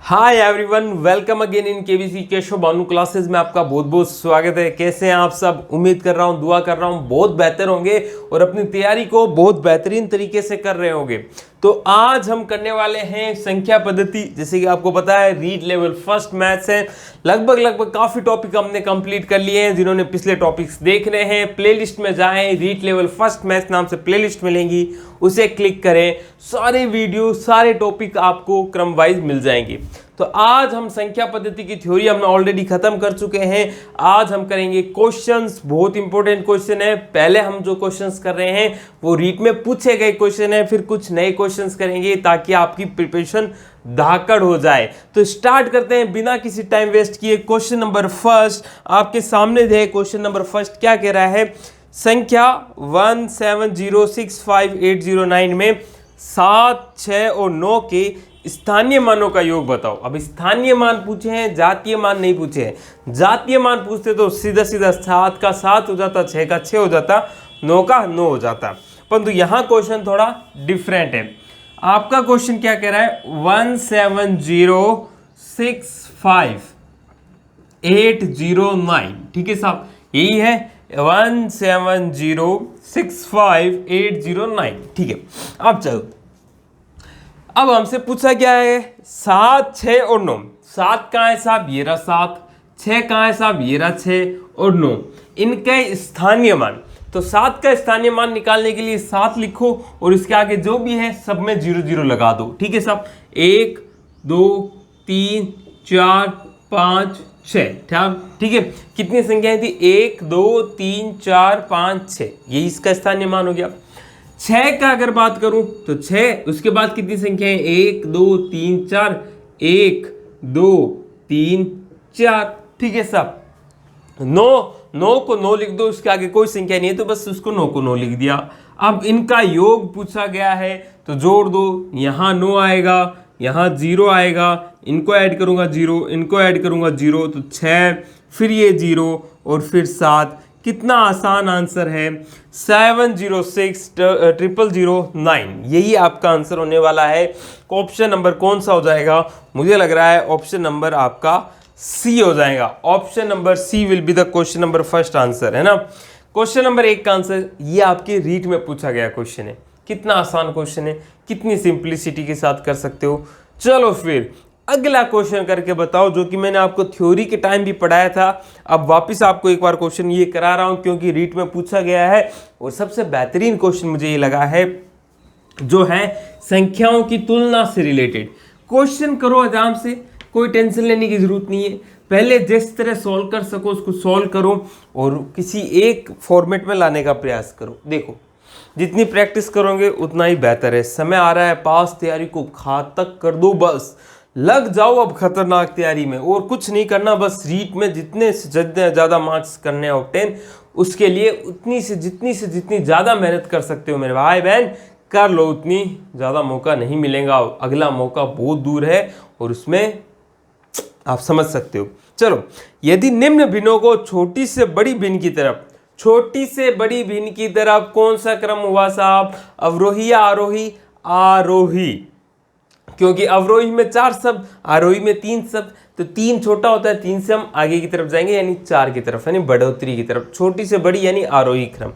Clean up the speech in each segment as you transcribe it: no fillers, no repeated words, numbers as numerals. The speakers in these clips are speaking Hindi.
Hi everyone, welcome again in KBC Keshav Bhanu classes में आपका बहुत बहुत स्वागत है। कैसे हैं आप सब? उम्मीद कर रहा हूं, दुआ कर रहा हूं बहुत बेहतर होंगे और अपनी तैयारी को बहुत बेहतरीन तरीके से कर रहे होंगे। तो आज हम करने वाले हैं संख्या पद्धति। जैसे कि आपको पता है रीड लेवल फर्स्ट मैथ्स है। लगभग काफ़ी टॉपिक हमने कंप्लीट कर लिए हैं। जिन्होंने पिछले टॉपिक्स देखने हैं प्लेलिस्ट में जाएं, रीड लेवल फर्स्ट मैथ्स नाम से प्लेलिस्ट मिलेंगी, उसे क्लिक करें। सारे वीडियो सारे टॉपिक आपको क्रम वाइज मिल जाएंगे। तो आज हम संख्या पद्धति की थ्योरी हमने ऑलरेडी खत्म कर चुके हैं। आज हम करेंगे क्वेश्चंस। बहुत इंपॉर्टेंट क्वेश्चन है। पहले हम जो क्वेश्चंस कर रहे हैं वो रीट में पूछे गए क्वेश्चन है, फिर कुछ नए क्वेश्चंस करेंगे ताकि आपकी प्रिपरेशन धाकड़ हो जाए। तो स्टार्ट करते हैं बिना किसी टाइम वेस्ट किए। क्वेश्चन नंबर फर्स्ट आपके सामने है। क्वेश्चन नंबर फर्स्ट क्या कह रहा है? संख्या 1706580 में 7, 6 और 9 के स्थानीय मानों का योग बताओ। अब स्थानीय मान पूछे हैं, जातीय मान नहीं पूछे हैं। जातीय मान पूछते तो सीधा 7 का 7 हो जाता, 6 का 6 हो जाता, 9 का 9 हो जाता। परंतु यहाँ क्वेश्चन थोड़ा डिफरेंट है। आपका क्वेश्चन क्या कह रहा है? 1706580 ठीक है साहब, यही है 1706580 ठीक है। अब चलो, अब हमसे पूछा क्या है? 7, 6 और 9। 7 कहाँ है साहब? ये रहा 7। 6 कहाँ है साहब? ये रहा 6 और 9। इनके स्थानीय मान। तो 7 का स्थानीय मान निकालने के लिए 7 लिखो और इसके आगे जो भी है सब में 0 0 लगा दो। ठीक है साहब। 1 2 3 4 5 6 ठीक है। कितनी संख्याएं थी? 1 2 3 4 5 6। यही इसका स्थानीय मान हो गया। 6 का अगर बात करूं तो 6, उसके बाद कितनी संख्या है? 1 2 3 4, 1 2 3 4 ठीक है साहब। 9 को 9 लिख दो, उसके आगे कोई संख्या नहीं है तो बस उसको 9 को 9 लिख दिया। अब इनका योग पूछा गया है तो जोड़ दो। यहाँ 9 आएगा, यहाँ 0 आएगा, इनको ऐड करूंगा 0, इनको ऐड करूंगा 0 तो 6, फिर ये 0 और फिर 7। कितना आसान आंसर है, 706009। यही आपका आंसर होने वाला है। ऑप्शन नंबर कौन सा हो जाएगा? मुझे लग रहा है ऑप्शन नंबर आपका सी हो जाएगा। Option number C will be the question number first answer, है ना। क्वेश्चन नंबर 1 का आंसर ये आपके रीट में पूछा गया क्वेश्चन है। कितना आसान क्वेश्चन है, कितनी सिंप्लिसिटी के साथ कर सकते हो। चलो फिर अगला क्वेश्चन करके बताओ, जो कि मैंने आपको थ्योरी के टाइम भी पढ़ाया था। अब वापस आपको एक बार क्वेश्चन ये करा रहा हूं क्योंकि रीट में पूछा गया है और सबसे बेहतरीन क्वेश्चन मुझे ये लगा है, जो है संख्याओं की तुलना से रिलेटेड। क्वेश्चन करो आराम से, कोई टेंशन लेने की जरूरत नहीं है। पहले जिस तरह सॉल्व कर सको उसको सॉल्व करो और किसी एक फॉर्मेट में लाने का प्रयास करो। देखो, जितनी प्रैक्टिस करोगे उतना ही बेहतर है। समय आ रहा है पास, तैयारी को घातक कर दो, बस लग जाओ अब खतरनाक तैयारी में। और कुछ नहीं करना, बस रीट में जितने से ज़्यादा मार्क्स करने ऑब्टेन, उसके लिए उतनी से जितनी ज़्यादा मेहनत कर सकते हो मेरे भाई बहन, कर लो। उतनी ज़्यादा मौका नहीं मिलेगा, अगला मौका बहुत दूर है और उसमें आप समझ सकते हो। चलो, यदि निम्न भिन्नों को छोटी से बड़ी भिन्न की तरफ कौन सा क्रम हुआ साहब? अवरोही या आरोही? आरोही, क्योंकि अवरोही में 4 शब्द, आरोही में 3 शब्द। तो 3 छोटा होता है, 3 से हम आगे की तरफ जाएंगे यानी 4 की तरफ, यानी बढ़ोतरी की तरफ। छोटी से बड़ी यानी आरोही क्रम।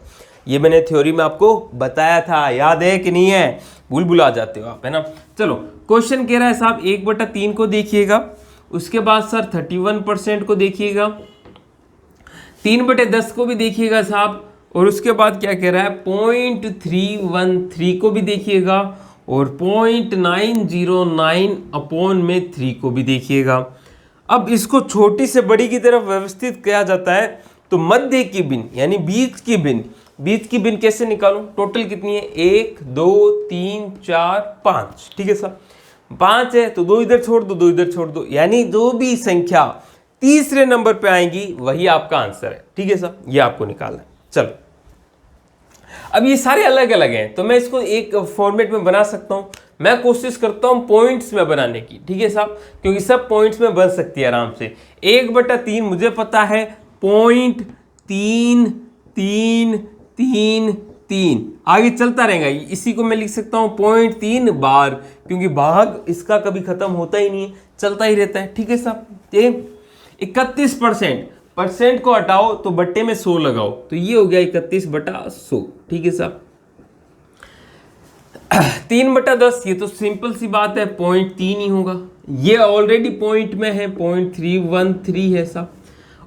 ये मैंने थ्योरी में आपको बताया था, याद है कि नहीं है? भूल जाते हो आप, है ना। चलो, क्वेश्चन कह रहा है साहब 1/3 को देखिएगा, उसके बाद सर 31% को देखिएगा, 3/10 को भी देखिएगा साहब, और उसके बाद क्या कह रहा है 0.313 को भी देखिएगा और 0.909 अपॉन में 3 को भी देखिएगा। अब इसको छोटी से बड़ी की तरफ व्यवस्थित किया जाता है तो मध्य की भिन्न यानी बीच की भिन्न कैसे निकालूं? टोटल कितनी है? 1 2 3 4 5 ठीक है सर। 5 है तो 2 इधर छोड़ दो, 2 इधर छोड़ दो, यानी जो भी संख्या तीसरे नंबर पे आएंगी वही आपका आंसर है। ठीक है सर, ये आपको निकालना है। चलो, अब ये सारे अलग अलग हैं तो मैं इसको एक फॉर्मेट में बना सकता हूं। मैं कोशिश करता हूं पॉइंट्स में बनाने की, ठीक है साहब, क्योंकि सब पॉइंट्स में बन सकती है आराम से। 1/3 मुझे पता है 0.333 आगे चलता रहेगा। इसी को मैं लिख सकता हूं 0.3 बार, क्योंकि भाग इसका कभी खत्म होता ही नहीं है। चलता ही रहता है। ठीक है साहब, ये 31%, परसेंट को हटाओ तो बट्टे में 100 लगाओ, तो ये हो गया 31/100। ठीक है साहब, 3/10, ये तो सिंपल सी बात है, 0.3 ही होगा। ये ऑलरेडी पॉइंट में है, 0.313 है साहब,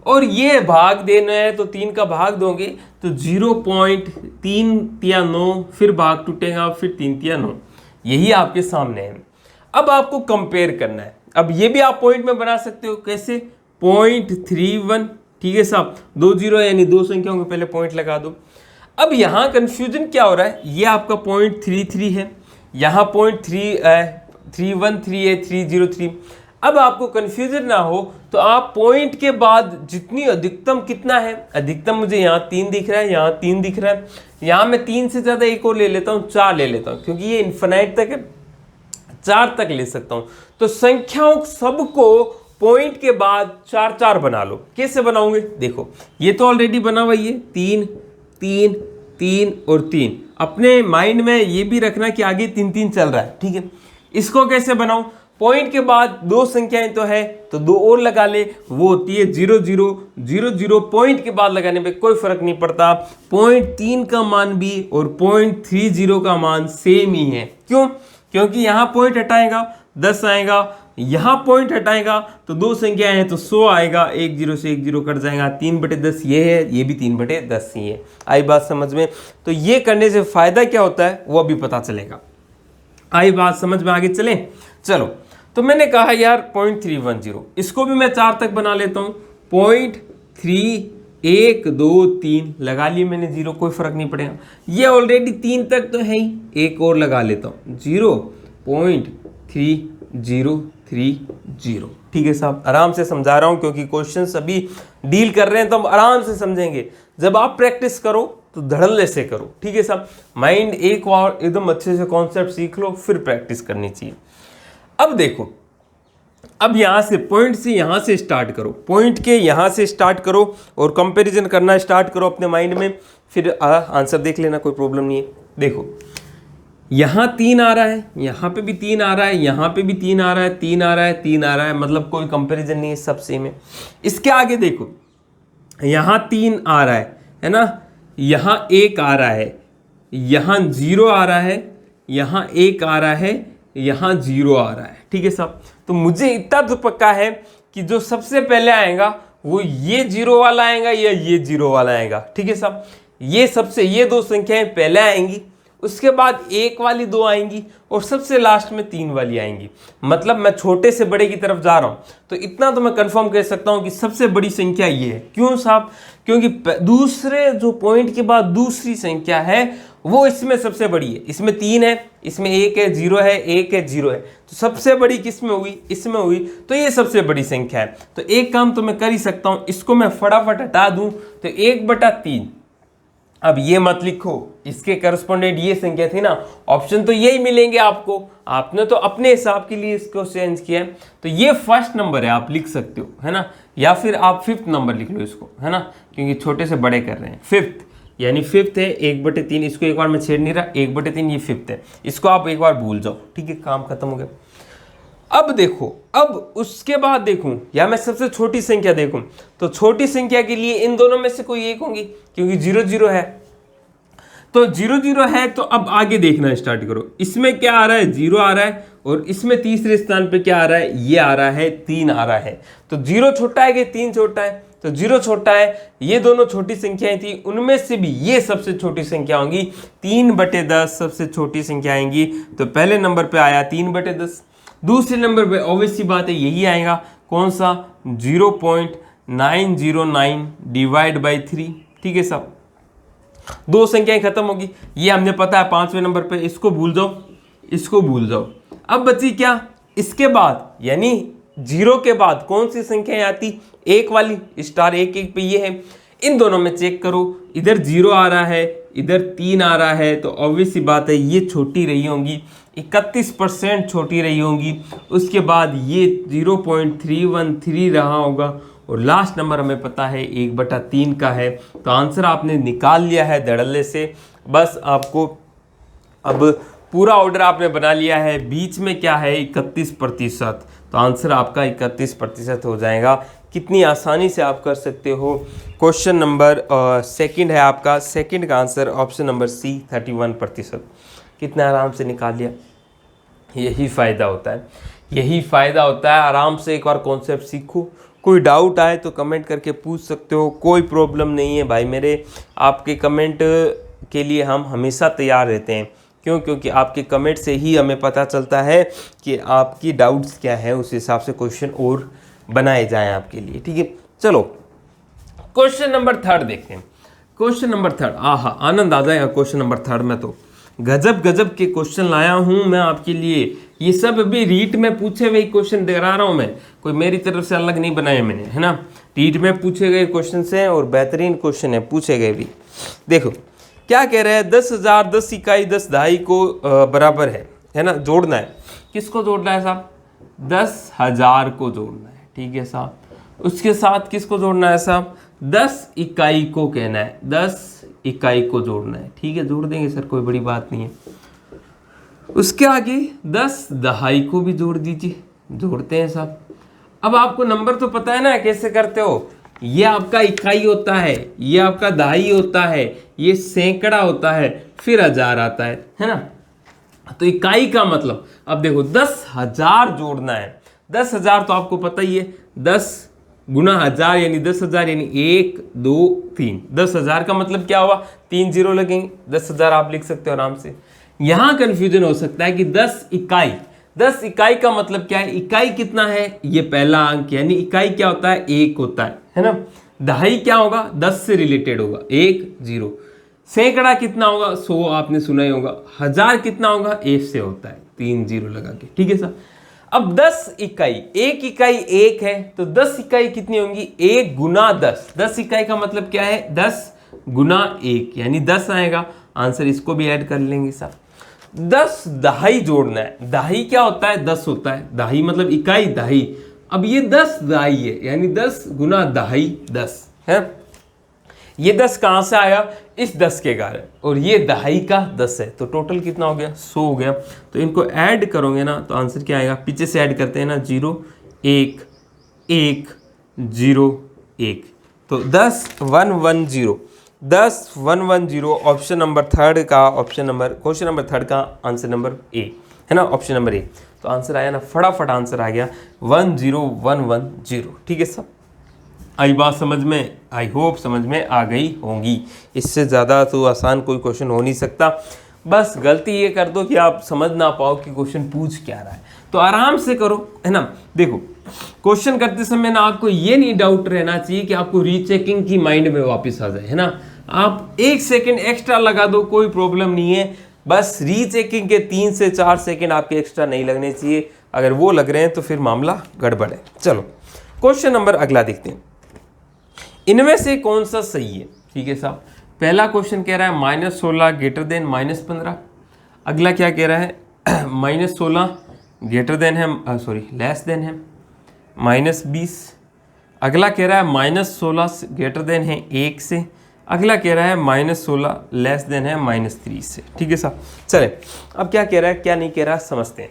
और ये भाग देना है तो 3 का भाग दोगे तो 0.3 फिर भाग टूटेगा, फिर 3 यही आपके सामने है। अब आपको कंपेयर करना है। अब ये भी आप पॉइंट में बना सकते हो, कैसे? 0.31, ठीक है साहब, 2 जीरो यानी 2 संख्याओं के पहले पॉइंट लगा दो। अब यहाँ कंफ्यूजन क्या हो रहा है, ये आपका 0.33 है, यहाँ 0.313 है, 303। अब आपको कंफ्यूजन ना हो तो आप पॉइंट के बाद जितनी अधिकतम कितना है, अधिकतम मुझे यहाँ 3 दिख रहा है, यहाँ 3 दिख रहा है, यहाँ मैं 3 से ज़्यादा एक और ले लेता हूँ, 4 ले लेता हूँ, क्योंकि ये इन्फिनाइट तक है, 4 तक ले सकता हूँ। तो संख्याओं सबको पॉइंट के बाद 4 बना लो। कैसे बनाओगे? देखो, ये तो ऑलरेडी बना हुआ ही है, 3 3 3 और 3। अपने माइंड में ये भी रखना कि आगे 3 चल रहा है। ठीक है, इसको कैसे बनाऊं? पॉइंट के बाद 2 संख्याएं तो है, तो 2 और लगा ले, वो होती है 0 0 0 0। पॉइंट के बाद लगाने पे कोई फर्क नहीं पड़ता, 0.3 का मान भी और 0.30 का मान सेम ही है। क्यों? क्योंकि यहाँ पॉइंट हटाएगा 10 आएगा, यहाँ पॉइंट हटाएगा तो 2 संख्याएं हैं तो 100 आएगा, 1 0 से 1 0 कट जाएगा, 3/10 ये है, ये भी 3/10 ही है। आई बात समझ में? तो ये करने से फायदा क्या होता है वो अभी पता चलेगा। आई बात समझ में? आगे चलें। चलो, तो मैंने कहा यार 0.310, इसको भी मैं 4 तक बना लेता हूँ। 0.3 1 2 3 लगा लिए मैंने, 0 कोई फर्क नहीं पड़ेगा। ये ऑलरेडी 3 तक तो है ही, एक और लगा लेता हूँ, 0.3030। ठीक है साहब, आराम से समझा रहा हूँ क्योंकि क्वेश्चंस अभी डील कर रहे हैं तो हम आराम से समझेंगे। जब आप प्रैक्टिस करो तो धड़ल्ले से करो। ठीक है साहब, माइंड एक बार एकदम अच्छे से कॉन्सेप्ट सीख लो, फिर प्रैक्टिस करनी चाहिए। अब देखो, अब यहाँ से पॉइंट से यहाँ से स्टार्ट करो, पॉइंट के यहाँ से स्टार्ट करो और कंपैरिजन करना स्टार्ट करो अपने माइंड में, फिर आंसर देख लेना, कोई प्रॉब्लम नहीं है। देखो, यहाँ 3 आ रहा है, यहाँ पे भी 3 आ रहा है, यहाँ पे भी 3 आ रहा है, 3 आ रहा है, 3 आ रहा है, मतलब कोई कंपैरिजन नहीं है, सब सेम है। इसके आगे देखो, यहाँ 3 आ रहा है ना, यहाँ 1 आ रहा है, यहाँ 0 आ रहा है, यहाँ 1 आ रहा है, यहाँ 0 आ रहा है। ठीक है साहब, तो मुझे इतना तो पक्का है कि जो सबसे पहले आएगा वो ये 0 वाला आएगा या ये 0 वाला आएगा। ठीक है साहब, ये 2 संख्याएं पहले आएंगी, उसके बाद 1 वाली 2 आएंगी और सबसे लास्ट में 3 वाली आएंगी। मतलब मैं छोटे से बड़े की तरफ जा रहा हूं, तो इतना तो मैं कंफर्म कर सकता हूं कि सबसे बड़ी संख्या ये है। क्यों साहब? क्योंकि दूसरे जो पॉइंट के बाद दूसरी संख्या है वो इसमें सबसे बड़ी है। इसमें 3 है, इसमें 1 है, 0 है, 1 है, 0 है, तो सबसे बड़ी किसमें हुई? इसमें हुई, तो ये सबसे बड़ी संख्या है। तो एक काम तो मैं कर ही सकता हूं, इसको मैं फटाफट हटा दूं, तो 1/3। अब ये मत लिखो, इसके करस्पॉन्डेंट ये संख्या थी ना, ऑप्शन तो यही मिलेंगे आपको, आपने तो अपने हिसाब के लिए इसको चेंज किया है, तो ये फर्स्ट नंबर है, आप लिख सकते हो, है ना, या फिर आप 5th नंबर लिख लो इसको, है ना, क्योंकि छोटे से बड़े कर रहे हैं। 5th यानी 5th है, 1/3, इसको एक बार मैं छेड़ नहीं रहा, 1/3 ये 5th है, इसको आप एक बार भूल जाओ। ठीक है, काम खत्म हो गया। अब देखो, अब उसके बाद देखूं या मैं सबसे छोटी संख्या देखूं, तो छोटी संख्या के लिए इन दोनों में से कोई एक होंगी, क्योंकि 0 0 है, तो 0 0 है। तो अब आगे देखना स्टार्ट करो, इसमें क्या आ रहा है? 0 आ रहा है, और इसमें तीसरे स्थान पे क्या आ रहा है? ये आ रहा है, 3 आ रहा है। तो 0 छोटा है कि 3 छोटा है? तो 0 छोटा है। ये दोनों छोटी संख्याएं थी, उनमें से भी ये सबसे छोटी संख्या होंगी, 3/10 सबसे छोटी संख्या आएंगी। तो पहले नंबर पे आया 3/10, दूसरे नंबर पे ऑब्वियस सी बात है यही आएगा, कौन सा? 0.909 डिवाइड बाई 3। ठीक है साहब, 2 संख्याएं खत्म होगी, ये हमने पता है 5वें नंबर पे, इसको भूल जाओ, इसको भूल जाओ। अब बची क्या? इसके बाद यानी 0 के बाद कौन सी संख्याएं आती? 1 वाली, स्टार 1 1 पे ये है। इन दोनों में चेक करो, इधर 0 आ रहा है, इधर 3 आ रहा है, तो ऑब्वियस सी बात है ये छोटी रही होंगी, 31% छोटी रही होंगी। उसके बाद ये 0.313 रहा होगा, और लास्ट नंबर हमें पता है 1/3 का है। तो आंसर आपने निकाल लिया है धड़ल्ले से। बस आपको अब पूरा ऑर्डर आपने बना लिया है, बीच में क्या है? 31%। तो आंसर आपका 31% हो जाएगा। कितनी आसानी से आप कर सकते हो। क्वेश्चन नंबर सेकंड है आपका, सेकंड का आंसर ऑप्शन नंबर सी 31%। कितना आराम से निकाल लिया। यही फ़ायदा होता है, यही फ़ायदा होता है। आराम से एक बार कॉन्सेप्ट सीखो। कोई डाउट आए तो कमेंट करके पूछ सकते हो, कोई प्रॉब्लम नहीं है भाई मेरे। आपके कमेंट के लिए हम हमेशा तैयार रहते हैं। क्यों? क्योंकि आपके कमेंट से ही हमें पता चलता है कि आपकी डाउट्स क्या है, उस हिसाब से क्वेश्चन और बनाए जाएं आपके लिए। ठीक है, चलो क्वेश्चन नंबर थर्ड देखते हैं। क्वेश्चन नंबर थर्ड, आहा आनंद आ जाएगा क्वेश्चन नंबर थर्ड में। तो गजब गजब के क्वेश्चन लाया हूं मैं आपके लिए। ये सब अभी रीट में पूछे हुए क्वेश्चन दे रहा हूं मैं, कोई मेरी तरफ से अलग नहीं बनाए मैंने, है ना। रीट में पूछे गए क्वेश्चन से और बेहतरीन क्वेश्चन है पूछे गए भी। देखो क्या कह रहे हैं, 10,000 10 इकाई 10 दहाई को बराबर है ना। जोड़ना है, किसको जोड़ना है साहब? 10,000 को जोड़ना है, ठीक है साहब। उसके साथ किसको जोड़ना है साहब? 10 इकाई को कहना है, 10 इकाई को जोड़ना है, ठीक है। जोड़ देंगे सर, कोई बड़ी बात नहीं है। उसके आगे 10 दहाई को भी जोड़ दीजिए, जोड़ते हैं साहब। अब आपको नंबर तो पता है ना कैसे करते हो। ये आपका इकाई होता है, ये आपका दहाई होता है, ये सैकड़ा होता है, फिर हजार आता है ना। तो इकाई का मतलब, अब देखो 10,000 जोड़ना है। 10,000 तो आपको पता ही है, 10 गुना 1000 यानी 10,000 यानी 1 2 3। 10,000 का मतलब क्या हुआ? 3 जीरो लगेंगे, 10,000 आप लिख सकते हो आराम से। यहां कंफ्यूजन हो सकता है कि 10 इकाई, 10 इकाई का मतलब क्या है? इकाई कितना है? ये पहला अंक, यानी इकाई क्या होता है? 1 होता है ना। दहाई क्या होगा? 10 से रिलेटेड होगा, 1 0। सैकड़ा कितना होगा? 100, आपने सुना ही होगा। हजार कितना होगा? 1 से होता है, 3 जीरो लगा के, ठीक है सर। अब 10 इकाई, एक इकाई 1 है, तो 10 इकाई कितनी होंगी? 1 गुना 10। 10 इकाई का मतलब क्या है? 10 गुना 1 यानी 10 आएगा आंसर। इसको भी ऐड कर लेंगे साहब। 10 दहाई जोड़ना है। दहाई क्या होता है? 10 होता है। दहाई मतलब इकाई, दहाई। अब ये 10 दहाई है, यानी 10 गुना दहाई 10 है। ये 10 कहां से आया? इस 10 के कारण, और ये दहाई का 10 है, तो टोटल कितना हो गया? 100 हो गया। तो इनको ऐड करोगे ना तो आंसर क्या आएगा? पीछे से ऐड करते हैं ना, 0 1 1 0 1, तो 10 1 1 0, 10 1 1 0। ऑप्शन नंबर थर्ड का, option number question number third का आंसर नंबर ए है ना, ऑप्शन नंबर ए। तो आंसर आया ना, फटाफट आंसर आ गया 10110, ठीक है सब। आई बात समझ में? आई होप समझ में आ गई होंगी। इससे ज़्यादा तो आसान कोई क्वेश्चन हो नहीं सकता। बस गलती ये कर दो कि आप समझ ना पाओ कि क्वेश्चन पूछ क्या रहा है, तो आराम से करो, है ना। देखो क्वेश्चन करते समय ना आपको ये नहीं डाउट रहना चाहिए कि आपको रीचेकिंग की माइंड में वापस आ जाए, है ना। आप 1 सेकेंड एक्स्ट्रा लगा दो, कोई प्रॉब्लम नहीं है। बस रीचेकिंग के 3 से 4 सेकेंड आपके एक्स्ट्रा नहीं लगने चाहिए। अगर वो लग रहे हैं तो फिर मामला गड़बड़ है। चलो क्वेश्चन नंबर अगला देखते हैं। इनमें से कौन सा सही है? ठीक है साहब। पहला क्वेश्चन कह रहा है -16 ग्रेटर देन -15। अगला क्या कह रहा है? -16 ग्रेटर देन है, सॉरी लेस देन है -20। अगला कह रहा है -16 ग्रेटर देन है 1 से। अगला कह रहा है -16 लेस देन है -3 से। ठीक है साहब। चले अब क्या कह रहा है क्या नहीं कह रहा समझते हैं।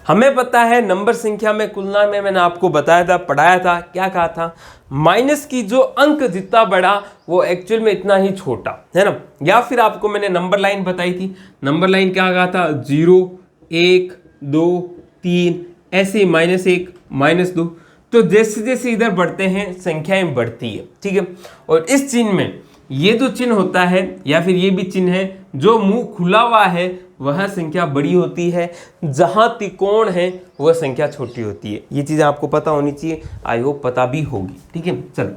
हमें पता है नंबर संख्या में तुलना में, मैंने आपको बताया था, पढ़ाया था, क्या कहा था? माइनस की जो अंक जितना बड़ा वो एक्चुअल में इतना ही छोटा, है ना। या फिर आपको मैंने नंबर लाइन बताई थी। नंबर लाइन क्या कहा था? 0 1 2 3, ऐसे -1 -2। तो जैसे जैसे इधर बढ़ते हैं संख्याएं बढ़ती है, ठीक है। और इस चिन्ह में ये जो चिन्ह होता है या फिर ये भी चिन्ह है, जो मुंह खुला हुआ है वह संख्या बड़ी होती है, जहां त्रिकोण है वह संख्या छोटी होती है। ये चीज़ आपको पता होनी चाहिए, आई होप पता भी होगी, ठीक है। चलो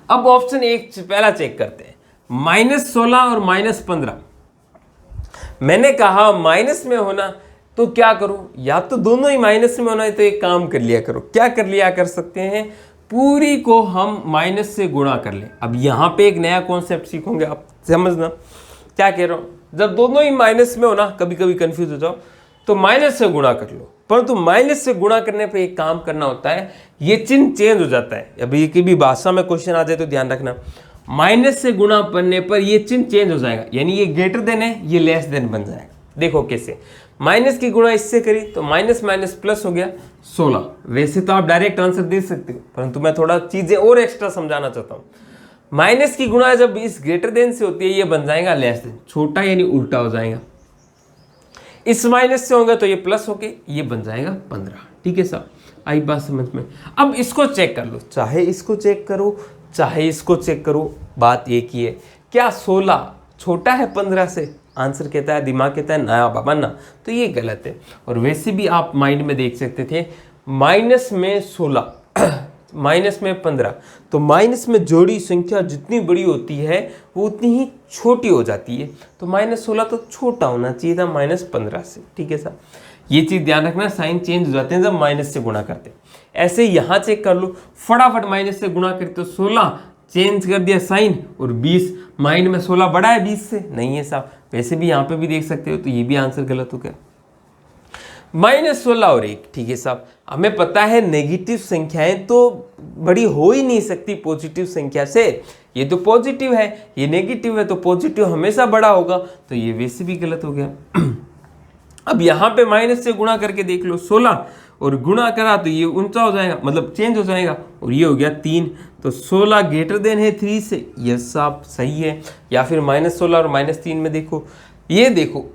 अब ऑप्शन 1 पहला चेक करते हैं, -16 और -15। मैंने कहा माइनस में होना तो क्या करो, या तो दोनों ही माइनस में होना है, तो एक काम कर लिया करो। क्या कर लिया कर सकते हैं? पूरी को हम माइनस से गुणा कर लें। अब यहाँ पे एक नया कॉन्सेप्ट सीखोगे आप, समझना क्या कह रहा हूँ। जब दोनों ही माइनस में हो ना, कभी कभी कंफ्यूज हो जाओ, तो माइनस से गुणा कर लो। परंतु माइनस से गुणा करने पे एक काम करना होता है, ये चिन्ह चेंज हो जाता है। अभी की भी भाषा में क्वेश्चन आ जाए तो ध्यान रखना, माइनस से गुणा करने पर ये चिन्ह चेंज हो जाएगा, यानी ये ग्रेटर देन है, ये लेस देन बन जाएगा। देखो कैसे, माइनस की गुणा इससे करी तो माइनस माइनस प्लस हो गया 16। वैसे तो आप डायरेक्ट आंसर दे सकते हो, परंतु मैं थोड़ा चीजें और एक्स्ट्रा समझाना चाहता हूँ। माइनस की गुणा जब इस ग्रेटर देन से होती है, ये बन जाएगा लेस देन, छोटा यानी उल्टा हो जाएगा। इस माइनस से होगा तो ये प्लस होके ये बन जाएगा 15। ठीक है साहब, आई बात समझ में। अब इसको चेक कर लो, चाहे इसको चेक करो चाहे इसको चेक करो, बात एक ही है, क्या 16 छोटा है 15 से? आंसर कहता है, दिमाग कहता है ना बाबा ना, तो ये गलत है। और वैसे भी आप माइंड में देख सकते थे, माइनस में 16 माइनस में 15, तो माइनस में जोड़ी संख्या जितनी बड़ी होती है वो उतनी ही छोटी हो जाती है। तो -16 तो छोटा होना चाहिए था -15 से। ठीक है सर, ये चीज़ ध्यान रखना, साइन चेंज हो जाते हैं जब माइनस से गुणा करते हैं। ऐसे यहाँ चेक कर लो, फटाफट माइनस से गुणा करें तो 16 चेंज कर दिया साइन, और 20 माइंड में 16 बड़ा है 20 से, नहीं है साहब। वैसे भी यहाँ पे भी देख सकते हो, तो ये भी आंसर गलत हो गया। -16 और 1, ठीक है साहब। हमें पता है नेगेटिव संख्याएं तो बड़ी हो ही नहीं सकती पॉजिटिव संख्या से, ये तो पॉजिटिव है, ये नेगेटिव है, तो पॉजिटिव हमेशा बड़ा होगा, तो ये वैसे भी गलत हो गया। अब यहाँ पे माइनस से गुणा करके देख लो, 16 और गुणा करा तो ये ऊंचा हो जाएगा, मतलब चेंज हो जाएगा, और ये हो गया 3, तो 16 ग्रेटर देन है 3 से, यस साहब सही है। या फिर -16 और -3 में देखो, ये देखो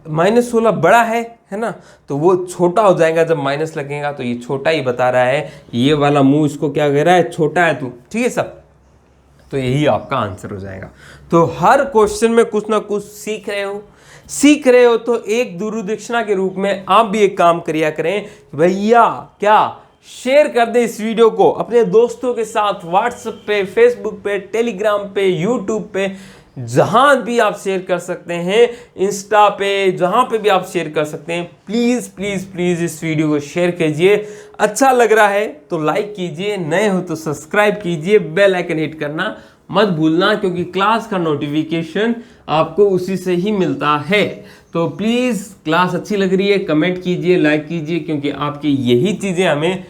-16 बड़ा है ना, तो वो छोटा हो जाएगा जब माइनस लगेगा, तो ये छोटा ही बता रहा है, ये वाला मुंह इसको क्या कह रहा है, छोटा है तू, ठीक है साहब। तो यही आपका आंसर हो जाएगा। तो हर क्वेश्चन में कुछ ना कुछ सीख रहे हो तो एक गुरुदक्षिणा के रूप में आप भी एक काम करिया करें, भैया क्या शेयर कर दे इस वीडियो को अपने दोस्तों के साथ, व्हाट्सएप पे, फेसबुक पे, टेलीग्राम पे, यूट्यूब पे, जहां भी आप शेयर कर सकते हैं, इंस्टा पे, जहां पे भी आप शेयर कर सकते हैं। प्लीज प्लीज प्लीज इस वीडियो को शेयर कीजिए, अच्छा लग रहा है तो लाइक कीजिए, नए हो तो सब्सक्राइब कीजिए, बेल आइकन हिट करना मत भूलना, क्योंकि क्लास का नोटिफिकेशन आपको उसी से ही मिलता है। तो प्लीज़ क्लास अच्छी लग रही है कमेंट कीजिए, लाइक कीजिए, क्योंकि आपकी यही चीज़ें हमें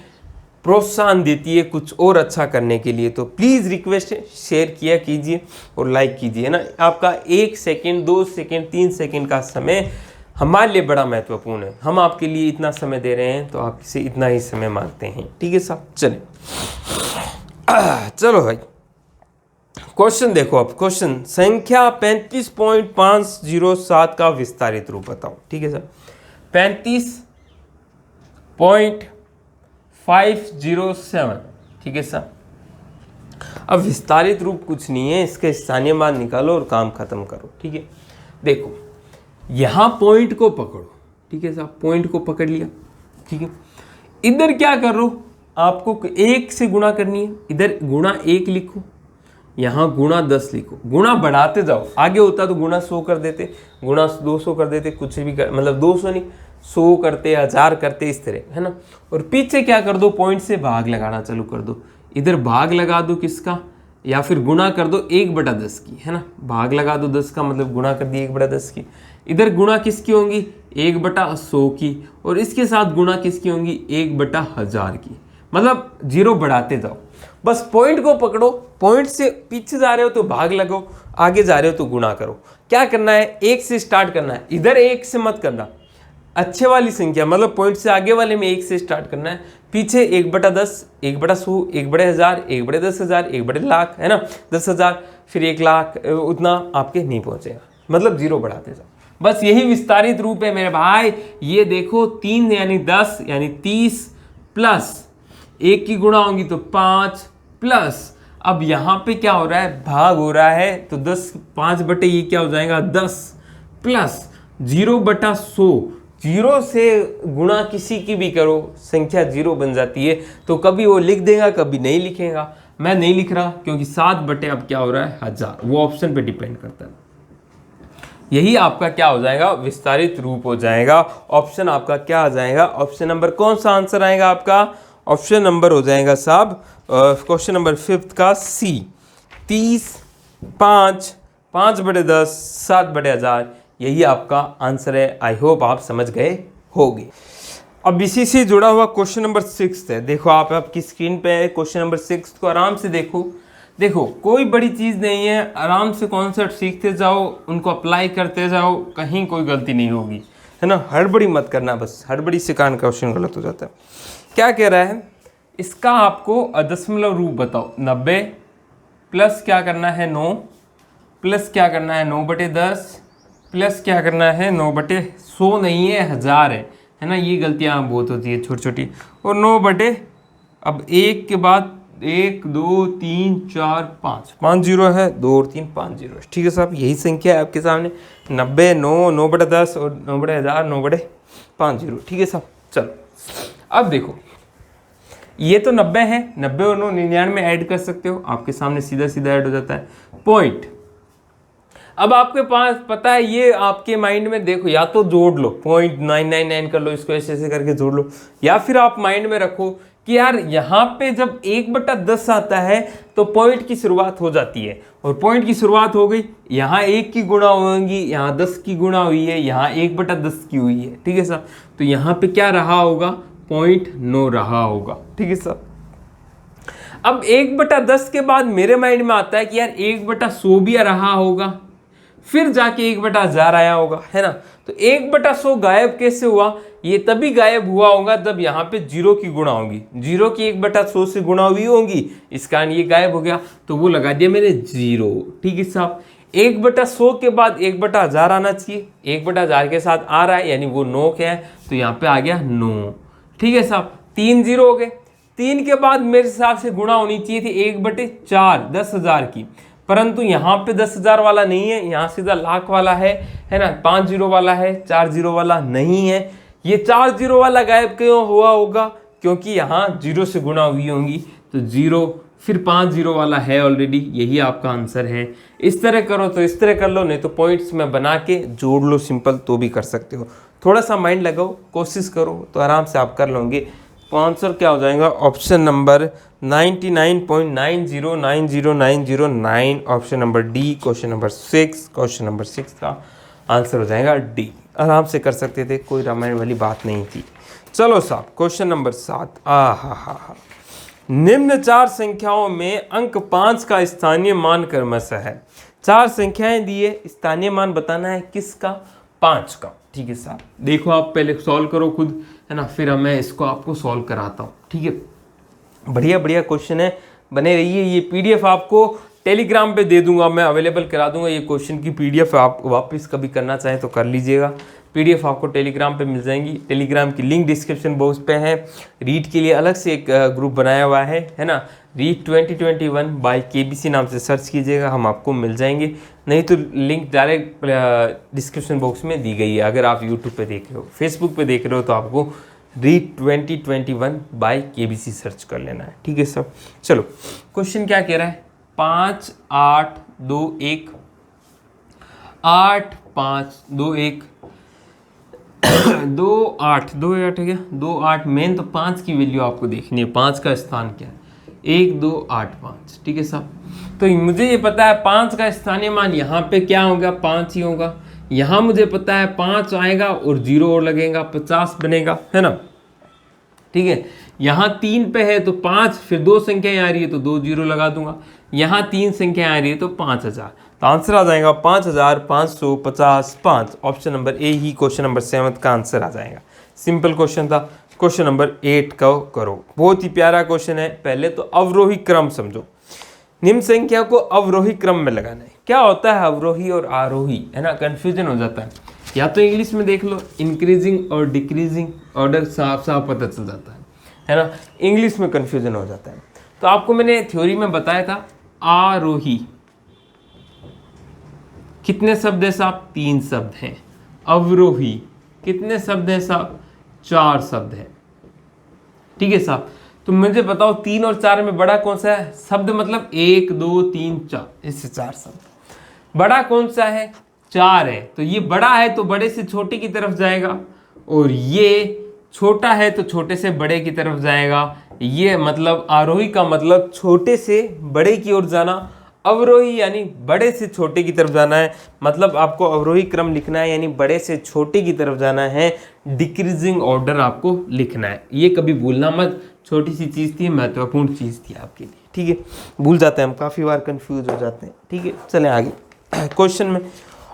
प्रोत्साहन देती है कुछ और अच्छा करने के लिए। तो प्लीज़ रिक्वेस्ट है, शेयर किया कीजिए और लाइक कीजिए ना। आपका 1 सेकेंड, 2 सेकेंड, 3 सेकेंड का समय हमारे लिए बड़ा महत्वपूर्ण है। हम आपके लिए इतना समय दे रहे हैं तो आपसे इतना ही समय मांगते हैं, ठीक है साहब। चलो भाई क्वेश्चन देखो। अब क्वेश्चन संख्या 35.507 का विस्तारित रूप बताओ, ठीक है सर। 35.507, ठीक है सर। अब विस्तारित रूप कुछ नहीं है, इसके स्थानीय मान निकालो और काम खत्म करो, ठीक है। देखो यहां पॉइंट को पकड़ो, ठीक है साहब, पॉइंट को पकड़ लिया, ठीक है। इधर क्या कर रो, आपको 1 से गुणा करनी है, इधर गुणा 1 लिखो, यहाँ गुणा 10 लिखो, गुणा बढ़ाते जाओ, आगे होता तो गुणा 100 कर देते, गुणा 200 कर देते, कुछ भी कर, मतलब 200 नहीं 100 करते, 1000 करते, इस तरह है ना। और पीछे क्या कर दो, पॉइंट से भाग लगाना चालू कर दो, इधर भाग लगा दो किसका, या फिर गुणा कर दो 1/10 की, है ना। भाग लगा दो 10 का, मतलब गुणा कर दी 1/10 की। इधर गुणा किसकी होंगी, 1/100 की, और इसके साथ गुणा किसकी होंगी, 1/1000 की। मतलब जीरो बढ़ाते जाओ, बस पॉइंट को पकड़ो, पॉइंट से पीछे जा रहे हो तो भाग लगाओ, आगे जा रहे हो तो गुणा करो। क्या करना है, 1 से स्टार्ट करना है, इधर 1 से मत करना, अच्छे वाली संख्या मतलब पॉइंट से आगे वाले में 1 से स्टार्ट करना है, पीछे 1/10, 1/100, 1/1000, 1/10,000, 1/लाख, है ना, 10,000, फिर 1 लाख, उतना आपके नहीं पहुंचेगा, मतलब जीरो बढ़ाते जाओ। बस यही विस्तारित रूप है मेरे भाई। ये देखो 3 यानी 10 यानी 30 प्लस 1 की गुणा होंगी तो 5 प्लस, अब यहाँ पे क्या हो रहा है, भाग हो रहा है, तो 10 5 बटे ये क्या हो जाएगा 10 प्लस 0/100, जीरो से गुणा किसी की भी करो संख्या जीरो बन जाती है। तो कभी वो लिख देगा कभी नहीं लिखेगा, मैं नहीं लिख रहा क्योंकि 7 बटे अब क्या हो रहा है 1000, वो ऑप्शन पे डिपेंड करता है। यही आपका क्या हो जाएगा, विस्तारित रूप हो जाएगा। ऑप्शन आपका क्या आ जाएगा, ऑप्शन नंबर कौन सा आंसर आएगा आपका, ऑप्शन नंबर हो जाएगा साहब क्वेश्चन नंबर 5 का सी, 30, 5, 5/10, 7/1000, यही आपका आंसर है। आई होप आप समझ गए होंगे। अब इसी से जुड़ा हुआ क्वेश्चन नंबर 6 है, देखो आप आपकी स्क्रीन पे क्वेश्चन नंबर 6 को आराम से देखो। देखो कोई बड़ी चीज़ नहीं है, आराम से कॉन्सेप्ट सीखते जाओ, उनको अप्लाई करते जाओ, कहीं कोई गलती नहीं होगी, है ना, हड़बड़ी मत करना, बस हड़बड़ी से कारण क्वेश्चन गलत हो जाता है। क्या कह रहा है, इसका आपको दशमलव रूप बताओ। 90 प्लस क्या करना है 9, प्लस क्या करना है 9/10, प्लस क्या करना है 9/100 नहीं है 1000 है ना, ये गलतियाँ बहुत होती है छोटी छोटी। और 9 अब 1 के बाद 1 2 3 4 5 जीरो है, 2 और 3 5 जीरो है। ठीक है साहब, यही संख्या है आपके सामने 90, 9, 9/10 और 9/1000, 9/5 जीरो। ठीक है साहब, चलो अब देखो, ये तो 90 है, 90 और 9 99 ऐड कर सकते हो, आपके सामने सीधा सीधा ऐड हो जाता है। पॉइंट, अब आपके पास पता है, ये आपके माइंड में देखो, या तो जोड़ लो 0.999 कर लो, इसको ऐसे ऐसे करके जोड़ लो, या फिर आप माइंड में रखो कि यार यहाँ पे जब 1/10 आता है तो पॉइंट की शुरुआत हो जाती है, और पॉइंट की शुरुआत हो गई, यहाँ 1 की गुणा होगी, यहाँ 10 की गुणा हुई है, यहाँ 1/10 की हुई है। ठीक है साहब, तो यहाँ पे क्या रहा होगा, 0.9 रहा होगा। ठीक है साहब, अब 1/10 के बाद मेरे माइंड में आता है कि यार 1/100 भी रहा होगा, फिर जाके 1/1000 आया होगा, है ना। तो 1/100 गायब कैसे हुआ, ये तभी गायब हुआ होगा जब यहाँ पे जीरो की गुणा होगी, जीरो की 1/100 से गुणा हुई होंगी, इस कारण ये गायब हो गया, तो वो लगा दिया मैंने जीरो। ठीक है साहब, 1/100 के बाद 1/1000 आना चाहिए, 1/1000 के साथ आ रहा है यानी वो 9 क्या है, तो यहाँ पे आ गया 9। ठीक है साहब, 3 जीरो हो गए, 3 के बाद मेरे हिसाब से गुणा होनी चाहिए थी 1/4 10,000 की, परंतु यहाँ पे 10,000 वाला नहीं है, यहाँ सीधा लाख वाला है ना, 5 जीरो वाला है, 4 जीरो वाला नहीं है। ये 4 जीरो वाला गायब क्यों हुआ होगा, क्योंकि यहाँ जीरो से गुणा हुई होंगी, तो जीरो फिर 5 जीरो वाला है ऑलरेडी, यही आपका आंसर है। इस तरह करो तो इस तरह कर लो, नहीं तो पॉइंट्स में बना के जोड़ लो सिंपल, तो भी कर सकते हो। थोड़ा सा माइंड लगाओ, कोशिश करो तो आराम से आप कर लोगे। तो आंसर क्या हो जाएगा, option number 99.9090909, option number D, question number 6, question number 6 का आंसर हो जाएगा डी। आराम से कर सकते थे, कोई रामायण वाली बात नहीं थी। चलो साहब, क्वेश्चन नंबर 7, हा निम्न 4 संख्याओं में अंक 5 का स्थानीय मान क्रमशः है। 4 संख्याएं दिए, स्थानीय मान बताना है किसका, 5 का। ठीक है साहब, देखो आप पहले सॉल्व करो खुद, है ना, फिर मैं इसको आपको सॉल्व कराता हूँ। ठीक है, बढ़िया बढ़िया क्वेश्चन है, बने रहिए। ये पीडीएफ आपको टेलीग्राम पे दे दूंगा, मैं अवेलेबल करा दूंगा ये क्वेश्चन की पीडीएफ, आप वापस कभी करना चाहें तो कर लीजिएगा। पीडीएफ आपको टेलीग्राम पे मिल जाएंगी, टेलीग्राम की लिंक डिस्क्रिप्शन बॉक्स पे है। रीट के लिए अलग से एक ग्रुप बनाया हुआ है ना, रीट 2021 बाय केबीसी नाम से सर्च कीजिएगा, हम आपको मिल जाएंगे, नहीं तो लिंक डायरेक्ट डिस्क्रिप्शन बॉक्स में दी गई है। अगर आप यूट्यूब पे देख रहे हो, फेसबुक पे देख रहे हो, तो आपको रीट 2021 बाय केबीसी सर्च कर लेना है। ठीक है सब, चलो क्वेश्चन क्या कह रहा है, 5 8 2 1 8 5 2 1 2 8 2 8 है क्या, 2 8 मेन तो 5 की वैल्यू आपको देखनी है, 5 का स्थान क्या है, 1 2 8 5। ठीक है साहब, तो मुझे ये पता है 5 का स्थानीय मान यहाँ पे क्या होगा, 5 ही होगा। यहाँ मुझे पता है 5 आएगा और 0 और लगेगा, 50 बनेगा, है ना। ठीक है, यहाँ 3 पे है तो 5, फिर 2 संख्याएं आ रही है तो 2 जीरो लगा दूंगा, यहाँ 3 संख्याएं आ रही है तो 5000, तो आंसर आ जाएगा 5555। Option number A he question number 7 का आंसर आ जाएगा। सिंपल क्वेश्चन था। क्वेश्चन नंबर 8 का करो, बहुत ही प्यारा क्वेश्चन है। पहले तो अवरोही क्रम समझो, निम्न संख्या को अवरोही क्रम में लगाना है। क्या होता है अवरोही और आरोही, है ना, कंफ्यूजन हो जाता है। या तो इंग्लिश में देख लो, इंक्रीजिंग और डिक्रीजिंग ऑर्डर साफ साफ पता चल जाता है ना। इंग्लिश में कंफ्यूजन हो जाता है। तो आपको मैंने थ्योरी में बताया था, आरोही कितने शब्द है साहब, 3 शब्द हैं। अवरोही कितने शब्द हैं साहब, 4 शब्द हैं। ठीक है साहब, तो मुझे बताओ 3 और 4 में बड़ा कौन सा है शब्द, मतलब 1 2 3 4, इससे 4 शब्द। बड़ा कौन सा है, 4 है, तो ये बड़ा है तो बड़े से छोटे की तरफ जाएगा, और ये छोटा है तो छोटे से बड़े की तरफ जाएगा। ये मतलब आरोही का मतलब छोटे से बड़े की ओर जाना, अवरोही यानी बड़े से छोटे की तरफ जाना है। मतलब आपको अवरोही क्रम लिखना है, यानी बड़े से छोटे की तरफ जाना है। डिक्रीजिंग ऑर्डर आपको लिखना है, ये कभी भूलना मत। छोटी सी चीज़ थी, महत्वपूर्ण चीज़ थी आपके लिए। ठीक है, भूल जाते हैं हम, काफ़ी बार कंफ्यूज हो जाते हैं। ठीक है, चलें आगे क्वेश्चन में।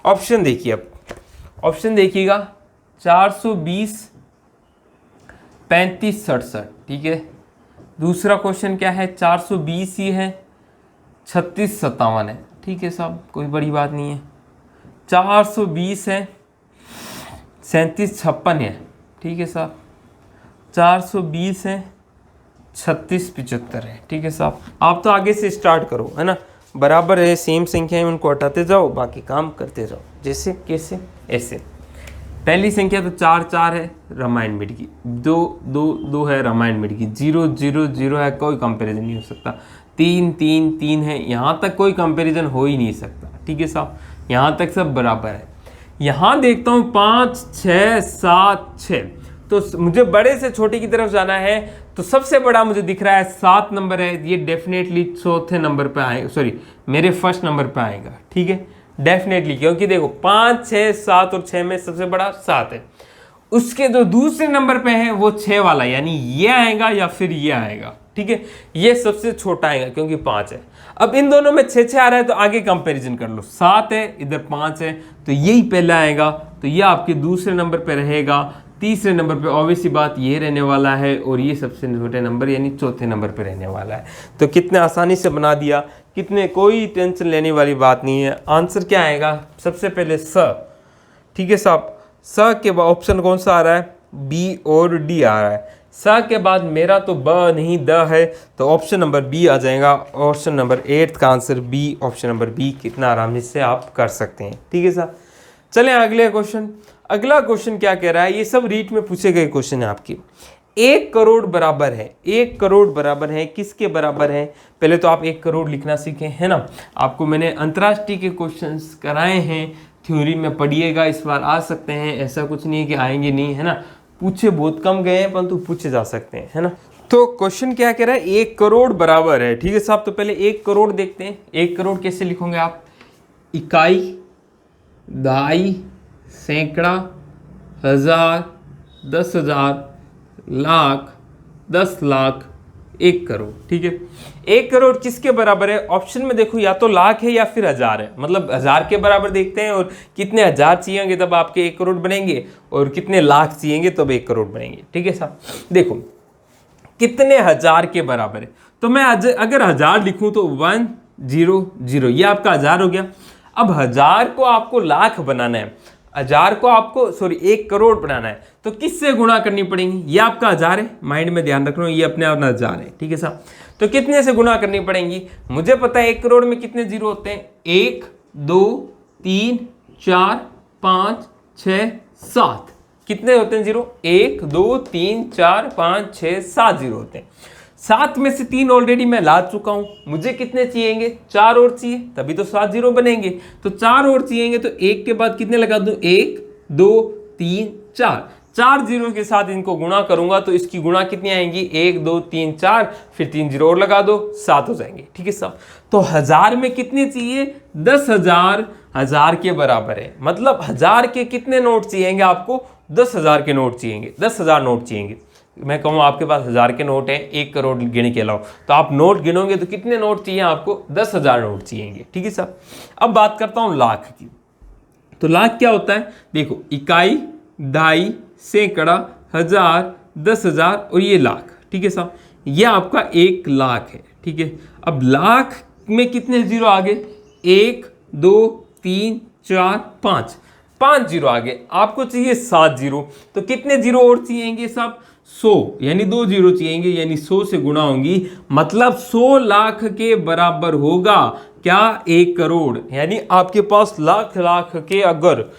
ऑप्शन देखिए, अब ऑप्शन देखिएगा, 420 35 67, ठीक है। दूसरा क्वेश्चन क्या है, 420 ही है, 36 57 है, ठीक है साहब, कोई बड़ी बात नहीं है। 420 है, 37 56 है, ठीक है साहब। 420 है, 36 75 है, ठीक है साहब। आप तो आगे से स्टार्ट करो, है ना, बराबर है, सेम संख्या है, उनको हटाते जाओ, बाकी काम करते जाओ, जैसे कैसे ऐसे। पहली संख्या तो 4 4 है रामायण मिड की, 2 2 2 है रामायण मिड की, 0 0 0 है, कोई कंपैरिजन नहीं हो सकता। 3 3 3 है, यहाँ तक कोई कंपैरिजन हो ही नहीं सकता, ठीक है साहब, यहाँ तक सब बराबर है। यहाँ देखता हूँ 5 6 7 6, तो मुझे बड़े से छोटे की तरफ जाना है, तो सबसे बड़ा मुझे दिख रहा है 7 नंबर है, ये डेफिनेटली चौथे नंबर पे आएगा, सॉरी मेरे फर्स्ट नंबर पे आएगा, ठीक है, डेफिनेटली, क्योंकि देखो 5 6 7 और 6 में सबसे बड़ा 7 है। उसके जो दूसरे नंबर पे है वो 6 वाला, यानी ये आएगा या फिर ये आएगा, ठीक है, ये सबसे छोटा आएगा क्योंकि 5 है। अब इन दोनों में 6 6 आ रहा है, तो आगे कंपैरिजन कर लो, 7 है इधर 5 है, तो यही पहला आएगा, तो ये आपके दूसरे नंबर पे रहेगा। तीसरे नंबर पे ऑब्वियस सी बात ये रहने वाला है, और ये सबसे छोटे नंबर यानी चौथे नंबर पे रहने वाला है। तो कितने आसानी से बना दिया, कितने, कोई टेंशन लेने वाली बात नहीं है। आंसर क्या आएगा, सबसे पहले स, ठीक है साहब, स के बाद ऑप्शन कौन सा आ रहा है, बी और डी आ रहा है। स के बाद मेरा तो ब नहीं द है, तो ऑप्शन नंबर बी आ जाएगा। ऑप्शन नंबर 8 का answer B, option number B, कितना आराम से आप कर सकते हैं, ठीक है साहब। चलें अगले क्वेश्चन। अगला क्वेश्चन क्या कह रहा है, ये सब रीट में पूछे गए क्वेश्चन है आपके। 1 करोड़ बराबर है, 1 करोड़ बराबर है, किसके बराबर है, पहले तो आप 1 करोड़ लिखना सीखें, है ना। आपको मैंने अंतर्राष्ट्रीय के क्वेश्चंस कराए हैं, थ्योरी में पढ़िएगा, इस बार आ सकते हैं, ऐसा कुछ नहीं है कि आएंगे नहीं, है ना। पूछे बहुत कम गए हैं परंतु पूछे जा सकते हैं, है ना। तो क्वेश्चन क्या कह रहा है, 1 करोड़ बराबर है, ठीक है साहब। तो पहले 1 करोड़ देखते हैं। 1 करोड़ कैसे लिखोगे आप, इकाई, दहाई, सैकड़ा, हजार, 10,000, लाख, 10 लाख, 1 करोड़, ठीक है। 1 करोड़ किसके बराबर है, ऑप्शन में देखो या तो लाख है या फिर हजार है, मतलब हजार के बराबर देखते हैं, और कितने हजार चाहिए तब आपके 1 करोड़ बनेंगे, और कितने लाख चाहिए तब 1 करोड़ बनेंगे, ठीक है साहब। देखो कितने हजार के बराबर है, तो मैं अगर हजार लिखूं तो 100, ये आपका हजार हो गया। अब हजार को आपको लाख बनाना है, हजार को आपको 1 करोड़ बनाना है, तो किससे गुणा करनी पड़ेगी, ये आपका हजार है, माइंड में ध्यान रखना, ये अपने आप हजार है, ठीक है साहब। तो कितने से गुणा करनी पड़ेगी, मुझे पता है 1 करोड़ में कितने जीरो होते हैं, 1 2 3 4 5 6 7, कितने होते हैं जीरो, 1 2 3 4 5 6 7 जीरो होते हैं। 7 में से 3 ऑलरेडी मैं ला चुका हूं, मुझे कितने चाहिएंगे, 4 और चाहिए, तभी तो 7 जीरो बनेंगे। तो 4 और चाहिएंगे, तो 1 के बाद कितने लगा दूं, 1 2 3 4, 4 जीरो के साथ इनको गुणा करूंगा तो इसकी गुणा कितनी आएंगी, 1 2 3 4, फिर 3 जीरो और लगा दो, 7 हो जाएंगे, ठीक है साहब। तो हजार में कितने चाहिए, 10,000 हजार के बराबर है, मतलब हजार के कितने नोट चाहिएंगे आपको, 10,000 के नोट चाहिएंगे, 10,000 नोट चाहिएंगे। मैं कहूँ आपके पास 1000 के नोट हैं, 1 करोड़ गिन के लाओ, तो आप नोट गिनोगे तो कितने नोट चाहिए आपको, 10,000 नोट चाहिएंगे, ठीक है साहब। अब बात करता हूँ लाख की। तो लाख क्या होता है, देखो इकाई, दहाई, सैकड़ा, हजार, 10,000 और ये लाख, ठीक है साहब। ये आपका 1 लाख है, ठीक है। अब लाख में कितने जीरो आ गए, 1 2 3 4 5, 5 जीरो आ गए, आपको चाहिए 7 जीरो, तो कितने जीरो और चाहिएंगे साहब, 100, यानी 2 जीरो चाहिएंगे, यानी 100 से गुणा होंगी, मतलब 100 लाख के बराबर होगा क्या, 1 करोड़। यानी आपके पास लाख लाख के अगर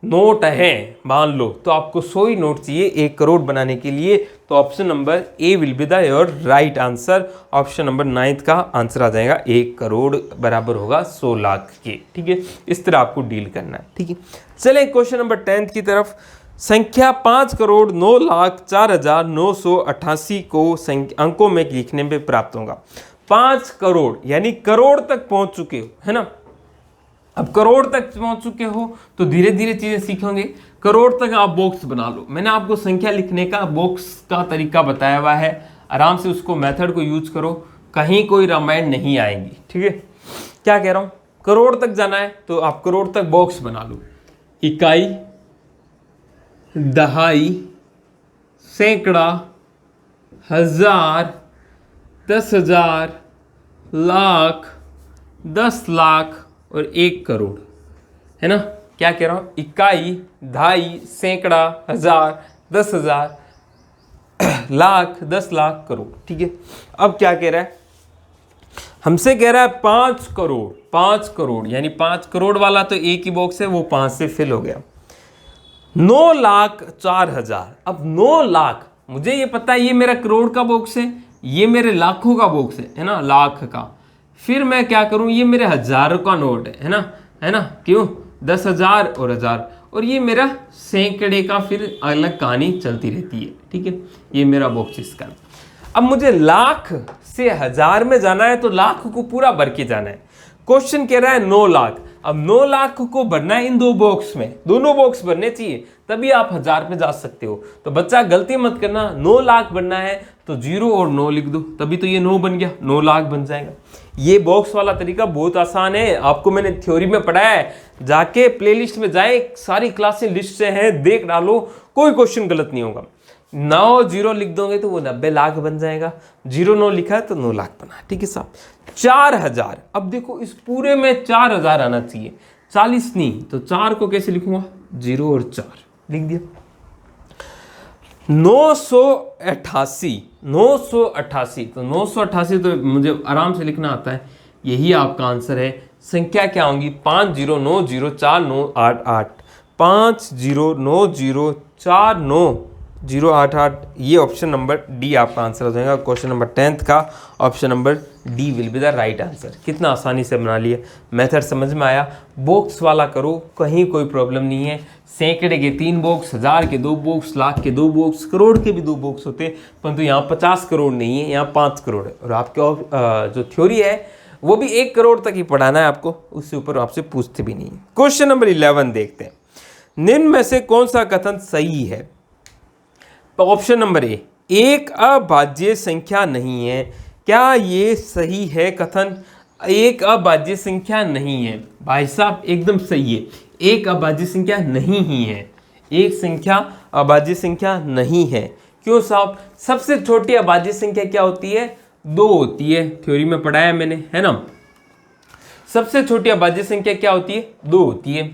नोट है मान लो, तो आपको 100 ही नोट चाहिए 1 करोड़ बनाने के लिए। तो option number A will be the your right answer. Option number 9 का आंसर आ जाएगा, 1 करोड़ बराबर होगा 100 लाख के, ठीक है। इस तरह आपको डील करना है, ठीक है। चले क्वेश्चन नंबर 10 की तरफ। संख्या 5 करोड़ 9 लाख 4,988 को अंकों में लिखने में प्राप्त होगा। 5 करोड़ यानी करोड़ तक पहुंच चुके हो, है ना। अब करोड़ तक पहुंच चुके हो तो धीरे धीरे चीजें सीखोगे। करोड़ तक आप बॉक्स बना लो, मैंने आपको संख्या लिखने का बॉक्स का तरीका बताया हुआ है, आराम से उसको मेथड को यूज करो, कहीं कोई रामायण नहीं आएगी, ठीक है। क्या कह रहा हूं, करोड़ तक जाना है तो आप करोड़ तक बॉक्स बना लो, इकाई, दहाई, सैकड़ा, हजार, 10,000, लाख, 10 लाख और 1 करोड़, है ना। क्या कह रहा हूँ, इकाई, दहाई, सैकड़ा, हजार, 10,000, लाख, 10 लाख, करोड़। ठीक है, अब क्या कह रहा है, हमसे कह रहा है 5 करोड़। 5 करोड़ यानी 5 करोड़ वाला तो एक ही बॉक्स है, वो 5 से फिल हो गया। 9,04,000। अब 9 लाख, मुझे ये पता है ये मेरा करोड़ का बॉक्स है, ये मेरे लाखों का बॉक्स है ना, लाख का। फिर मैं क्या करूं, ये मेरे हजारों का नोट है ना, है ना, क्यों, 10,000 और 1000, और ये मेरा सैकड़े का, फिर अलग कहानी चलती रहती है। ठीक है, ये मेरा बॉक्स इसका। अब मुझे लाख से हजार में जाना है, तो लाख को पूरा भर के जाना है। क्वेश्चन कह रहा है 9 लाख। अब 9 लाख को भरना है इन 2 बॉक्स में, दोनों बॉक्स भरने चाहिए, तभी आप हजार पे जा सकते हो। तो बच्चा गलती मत करना, 9 लाख बनना है तो 0 और 9 लिख दो, तभी तो ये 9 बन गया, 9 लाख बन जाएगा। ये बॉक्स वाला तरीका बहुत आसान है, आपको मैंने थ्योरी में पढ़ाया है, जाके प्लेलिस्ट में जाए, सारी क्लासें लिस्ट से हैं, देख डालो, कोई क्वेश्चन गलत नहीं होगा। 9 0 लिख दोगे तो वो 90 लाख बन जाएगा, 0 9 लिखा है तो 9 लाख बना। ठीक है साहब, 4,000। अब देखो इस पूरे में 4,000 आना चाहिए, 40 नहीं, तो 4 को कैसे लिखूंगा, 0 और 4 लिख दिया। 988, 988, तो 988 तो मुझे आराम से लिखना आता है, यही आपका आंसर है। संख्या क्या होंगी, 50904988, 50904988, ये ऑप्शन नंबर डी आपका आंसर हो जाएगा। क्वेश्चन नंबर 10th का option number D will be the right answer. कितना आसानी से बना लिया, मेथड समझ में आया। बॉक्स वाला करो, कहीं कोई प्रॉब्लम नहीं है। सैकड़े के 3 बॉक्स, 1000 के 2 बॉक्स, लाख के 2 बॉक्स, करोड़ के भी 2 बॉक्स होते, परंतु यहाँ 50 करोड़ नहीं है, यहाँ 5 करोड़ है। और आपके जो थ्योरी है वो भी 1 करोड़ तक ही पढ़ाना है आपको, उससे ऊपर आपसे पूछते भी नहीं है। क्वेश्चन नंबर 11 देखते हैं, निम्न में से कौन सा कथन सही है। ऑप्शन नंबर ए, एक अभाज्य संख्या नहीं है। क्या ये सही है कथन, एक अभाज्य संख्या नहीं है। भाई साहब एकदम सही है, एक अभाज्य संख्या नहीं ही है, एक संख्या अभाज्य संख्या नहीं है। क्यों साहब, सबसे छोटी अभाज्य संख्या क्या होती है, 2 होती है, थ्योरी में पढ़ाया मैंने, है ना। सबसे छोटी अभाज्य संख्या क्या होती है, 2 होती है।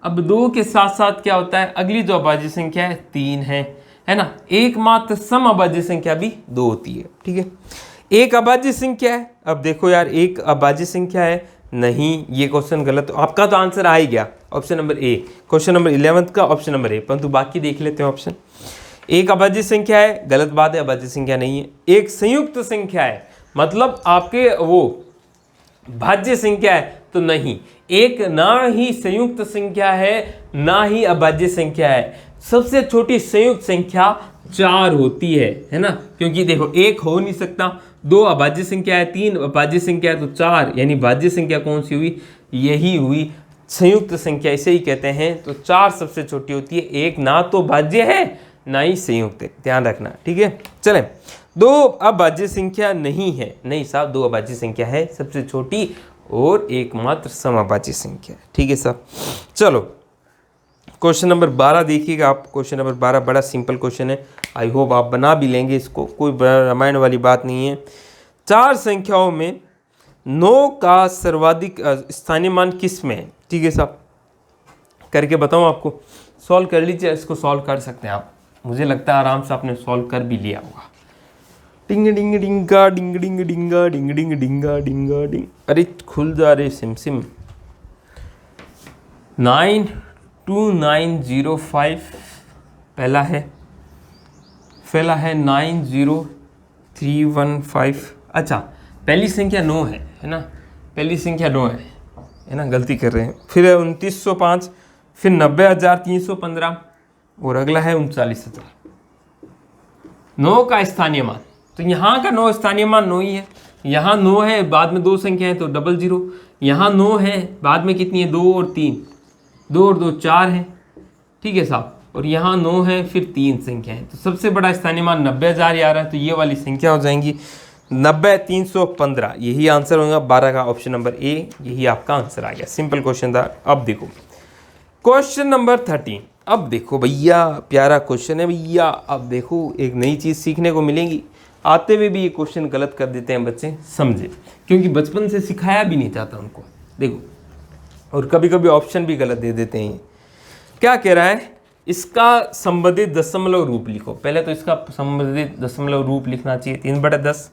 अब 2 के साथ साथ क्या होता है, अगली जो अभाज्य संख्या है 3 है ना। एकमात्र सम अभाज्य संख्या भी 2 होती है। ठीक है, एक अभाज्य संख्या है। अब देखो यार, एक अभाज्य संख्या है नहीं, ये क्वेश्चन गलत, आपका तो आंसर आ ही गया, option number A. Question number 11 का ऑप्शन नंबर ए, परंतु बाकी देख लेते हैं ऑप्शन। एक अभाज्य संख्या है, गलत बात है, अभाज्य संख्या नहीं है। एक संयुक्त संख्या है, मतलब आपके वो भाज्य संख्या है तो नहीं। एक ना ही संयुक्त संख्या है ना ही अभाज्य संख्या है। सबसे छोटी संयुक्त संख्या 4 होती है ना, क्योंकि देखो एक हो नहीं सकता, 2 अभाज्य संख्या है, 3 अभाज्य संख्या है, तो 4 यानी भाज्य संख्या कौन सी हुई, यही हुई संयुक्त संख्या, इसे ही कहते हैं। तो 4 सबसे छोटी होती है, एक ना तो भाज्य है ना ही संयुक्त है, ध्यान रखना। ठीक है, चलें, 2 अभाज्य संख्या नहीं है, नहीं साहब 2 अभाज्य संख्या है सबसे छोटी, और एकमात्र समअभाज्य संख्या है। ठीक है साहब, चलो क्वेश्चन नंबर 12 देखिएगा आप। क्वेश्चन नंबर 12 बड़ा सिंपल क्वेश्चन है, आई होप आप बना भी लेंगे इसको, कोई रामायण वाली बात नहीं है। 4 संख्याओं में 9 का सर्वाधिक स्थानीय मान किस में है। ठीक है साहब, करके बताऊं आपको, सॉल्व कर लीजिए, इसको सॉल्व कर सकते हैं आप, मुझे लगता है आराम से आपने सॉल्व कर भी लिया होगा। डिंग डिंग डिंगा डिंग डिंग डिंगा डिंग डिंग डिंगा डिंगा डिंग, अरे खुल जा रे सिम सिम। 92905 पहला है 90315। अच्छा, पहली संख्या 9 है ना, पहली संख्या 9 है ना, गलती कर रहे हैं। फिर है 2905, फिर 90,315, और अगला है 39,000। 9 का स्थानीय मान, तो यहाँ का 9 स्थानीय मान 9 ही है। यहाँ 9 है, बाद में 2 संख्या है तो 00। यहाँ 9 है, बाद में कितनी है, 2 और 3, 2 और 2 4 है। ठीक है साहब, और यहाँ 9 है, फिर 3 संख्या है, तो सबसे बड़ा स्थानीय मान 90,000 आ रहा है, तो ये वाली संख्या हो जाएंगी 90,315। यही आंसर होगा 12 का ऑप्शन नंबर ए, यही आपका आंसर आ गया। सिंपल क्वेश्चन था। अब देखो क्वेश्चन नंबर 13। अब देखो भैया, प्यारा क्वेश्चन है भैया। अब देखो एक नई चीज़ सीखने को मिलेगी। आते हुए भी ये क्वेश्चन गलत कर देते हैं बच्चे, समझे, क्योंकि बचपन से सिखाया भी नहीं जाता उनको। देखो, और कभी कभी ऑप्शन भी गलत दे देते हैं। क्या कह रहा है, इसका संबंधित दशमलव रूप लिखो। पहले तो इसका संबंधित दशमलव रूप लिखना चाहिए 3/10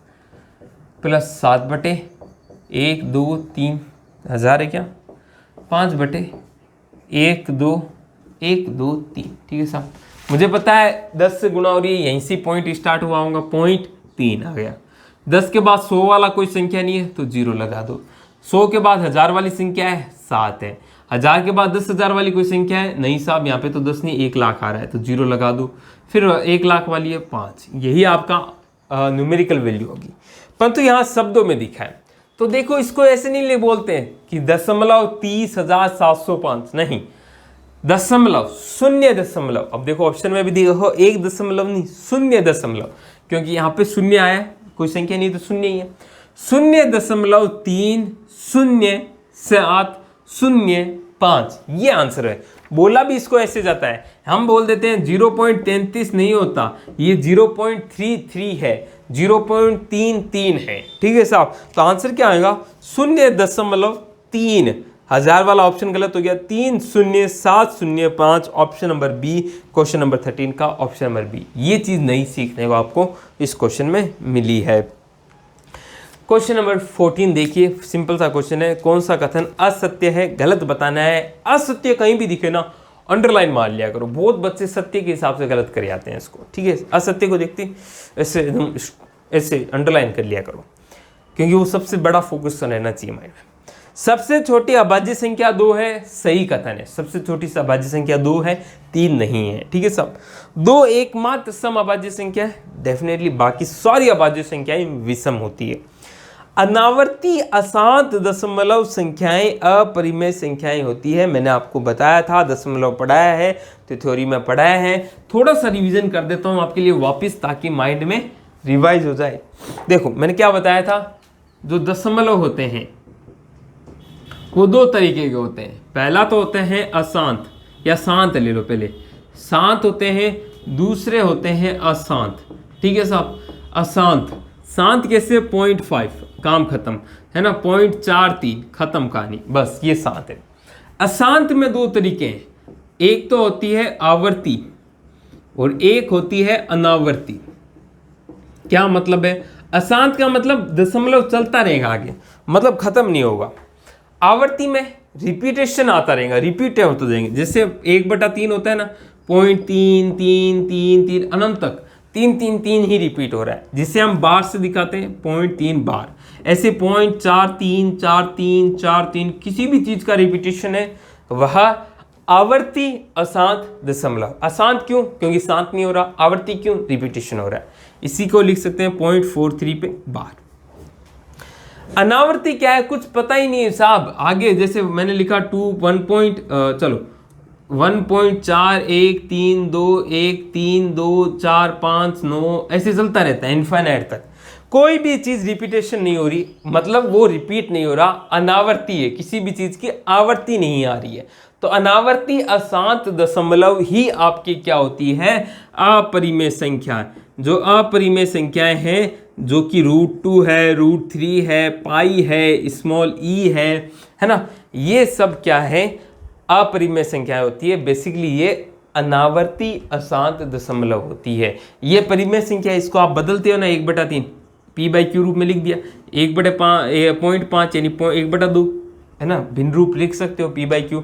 प्लस 7/1 2 3 हज़ार है क्या, 5/1 2 1 2 3। ठीक है साहब, मुझे पता है 10 से गुणा हो रही है, यहीं से पॉइंट स्टार्ट हुआ होगा, पॉइंट 3 आ गया। 10 के बाद 100 वाला कोई संख्या नहीं है तो 0 लगा दो। 100 के बाद 1000 वाली संख्या है 7 है। 1000 के बाद 10,000 वाली कोई संख्या है, नहीं साहब यहाँ पे तो 10 नहीं 1 लाख आ रहा है तो 0 लगा दो। फिर 1 लाख वाली है 5, यही आपका न्यूमेरिकल वैल्यू होगी। परंतु यहाँ शब्दों में दिखा है, तो देखो इसको ऐसे नहीं ले बोलते हैं कि 30,705, नहीं, दशमलव, शून्य दशमलव। अब देखो ऑप्शन में भी देखो 1 दशमलव नहीं, 0 क्योंकि यहाँ पे शून्य आया, कोई संख्या नहीं तो शून्य ही है। 0.300705 ये आंसर है। बोला भी इसको ऐसे जाता है, हम बोल देते हैं 0.33 नहीं होता, ये 0.33 है, 0.33 है। ठीक है साहब, तो आंसर क्या आएगा 0.3। 1000 वाला ऑप्शन गलत हो गया, 30705 option number B, question number 13 का ऑप्शन नंबर बी। ये चीज नहीं सीखने को आपको इस क्वेश्चन में मिली है। क्वेश्चन नंबर 14 देखिए, सिंपल सा क्वेश्चन है। कौन सा कथन असत्य है, गलत बताना है। असत्य कहीं भी दिखे ना अंडरलाइन मार लिया करो, बहुत बच्चे सत्य के हिसाब से गलत कर जाते हैं इसको। ठीक है, असत्य को देखते ऐसे एकदम ऐसे अंडरलाइन कर लिया करो, क्योंकि वो सबसे बड़ा फोकस रहना चाहिए माइंड में। सबसे छोटी अभाज्य संख्या 2 है, सही कथन है। सबसे छोटी अभाज्य संख्या 2 है, 3 नहीं है। ठीक है साहब, 2 एकमात्र सम अभाज्य संख्या है, डेफिनेटली बाकी सारी अभाज्य संख्याएं विषम होती है। अनावर्ती अशांत दशमलव संख्याएं अपरिमेय संख्याएं होती है। मैंने आपको बताया था, दशमलव पढ़ाया है तो थ्योरी में पढ़ाया है। थोड़ा सा रिवीजन कर देता हूं आपके लिए वापस, ताकि माइंड में रिवाइज हो जाए। देखो मैंने क्या बताया था, जो दशमलव होते हैं वो 2 तरीके के होते हैं। पहला तो होते हैं अशांत, या शांत ले लो, पहले शांत होते हैं, दूसरे होते हैं अशांत। ठीक है साहब, अशांत, शांत कैसे, 0.5 काम खत्म है ना, 0.43 खत्म कहानी, बस ये शांत है। अशांत में 2 तरीके हैं, एक तो होती है आवर्ती और एक होती है अनावर्ती। क्या मतलब है, अशांत का मतलब दशमलव चलता रहेगा आगे, मतलब खत्म नहीं होगा। आवर्ती में रिपीटेशन आता रहेगा, रिपीट होते जाएंगे। जैसे 1/3 होता है ना, 0.33333 अनंत तक 333 ही रिपीट हो रहा है, जिसे हम बार से दिखाते हैं 0.3 बार। ऐसे 0.434343 किसी भी चीज का रिपीटेशन है वह आवर्ती अशांत दशमलव। अशांत क्यों, क्योंकि शांत नहीं हो रहा। आवर्ती क्यों, रिपीटेशन हो रहा है। इसी को लिख सकते हैं 0.43 पे बार। अनावर्ती क्या है, कुछ पता ही नहीं है साहब। आगे जैसे मैंने लिखा 1.32132132459 ऐसे चलता रहता है इनफाइनाइट तक। कोई भी चीज रिपीटेशन नहीं हो रही, मतलब वो रिपीट नहीं हो रहा, अनावर्ती है। किसी भी चीज की आवर्ती नहीं आ रही है, तो अनावर्ती अशांत दशमलव ही आपकी क्या होती है, अपरिमेय संख्या। जो अपरिमेय संख्याएं हैं, जो कि √2 है, √3 है, पाई है, स्मॉल ई है ना, ये सब क्या है, अपरिमेय संख्याएं होती है। बेसिकली ये अनावर्ती अशांत दशमलव होती है। ये परिमेय संख्या, इसको आप बदलते हो ना 1/3 p/q रूप में लिख दिया, 1/0.5 यानी 1/2 है ना, भिन्न रूप लिख सकते हो p/q।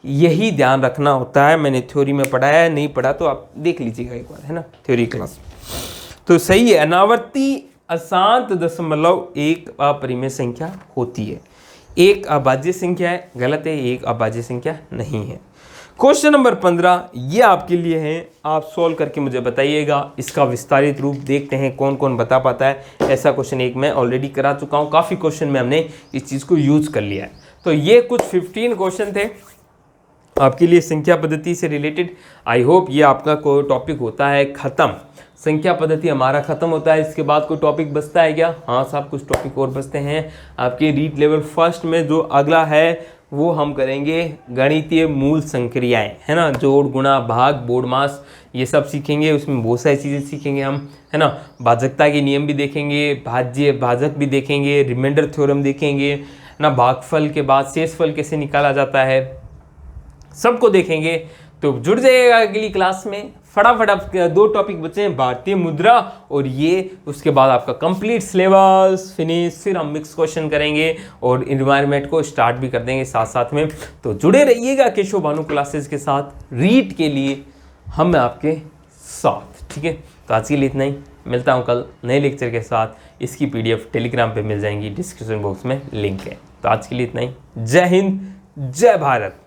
यही ध्यान रखना होता है। मैंने थ्योरी में पढ़ाया है, नहीं पढ़ा तो आप देख लीजिएगा एक बार, है ना, थ्योरी क्लास। तो सही है, अनावर्ती अशांत दशमलव एक अपरिमेय संख्या होती है। एक अभाज्य संख्या है, गलत है, एक अभाज्य संख्या नहीं है। क्वेश्चन नंबर 15 ये आपके लिए है, आप सॉल्व करके मुझे बताइएगा। इसका विस्तारित रूप देखते हैं कौन कौन बता पाता है। ऐसा क्वेश्चन एक मैं ऑलरेडी करा चुका हूँ, काफ़ी क्वेश्चन में हमने इस चीज़ को यूज कर लिया है। तो ये कुछ 15 क्वेश्चन थे आपके लिए संख्या पद्धति से रिलेटेड। आई होप ये आपका कोई टॉपिक होता है खत्म, संख्या पद्धति हमारा खत्म होता है। इसके बाद कोई टॉपिक बचता है क्या? हाँ साहब, कुछ टॉपिक और बचते हैं आपके रीड लेवल फर्स्ट में। जो अगला है वो हम करेंगे गणितीय मूल संक्रियाएं, है ना, जोड़ गुणा भाग बोडमास ये सब सीखेंगे। उसमें बहुत सारी चीज़ें सीखेंगे हम, है ना। भाजकता के नियम भी देखेंगे, भाज्य भाजक भी देखेंगे, रिमाइंडर थ्योरम देखेंगे, है ना। भागफल के बाद शेषफल कैसे निकाला जाता है, सबको देखेंगे। तो जुड़ जाइएगा अगली क्लास में। फटाफट आप 2 टॉपिक बचे हैं, भारतीय मुद्रा और ये, उसके बाद आपका कंप्लीट सिलेबस फिनिश। फिर हम मिक्स क्वेश्चन करेंगे और एनवायरनमेंट को स्टार्ट भी कर देंगे साथ साथ में। तो जुड़े रहिएगा केशव भानु क्लासेस के साथ, रीड के लिए हम आपके साथ, ठीक है। तो आज के लिए इतना ही, मिलता हूँ कल नए लेक्चर के साथ। इसकी PDF टेलीग्राम पे मिल जाएंगी, डिस्क्रिप्शन बॉक्स में लिंक है। तो आज के लिए इतना ही। जय हिंद, जय भारत।